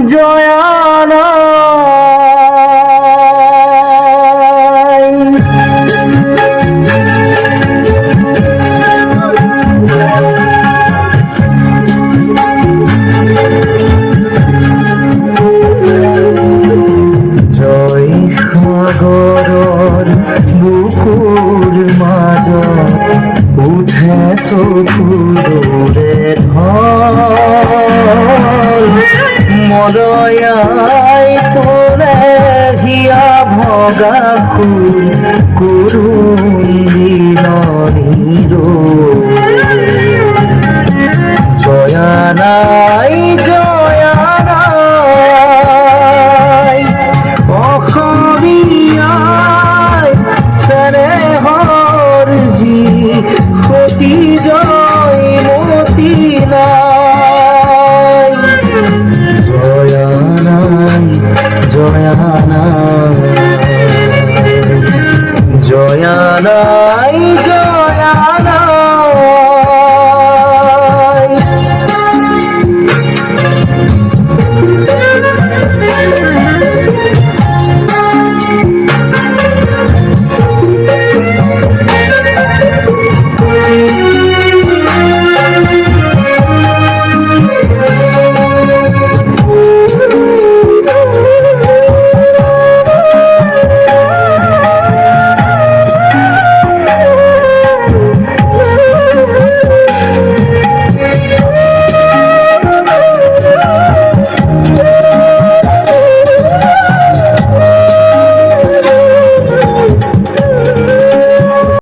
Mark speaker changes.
Speaker 1: জয়ানা জয় সাগৰৰ বুকুৰ মাজত উঠে চকুৰে ঢল মৰয়াই তোলে হিয়া ভগা ফুল কুৰুন্দিনীৰ জয়ানাই জয়ানাই অসমীয়াই চেনেহৰ যি সতী জয়মতী নাই জয়ানাই জয়ানাই জয়ানাই জয়ানাই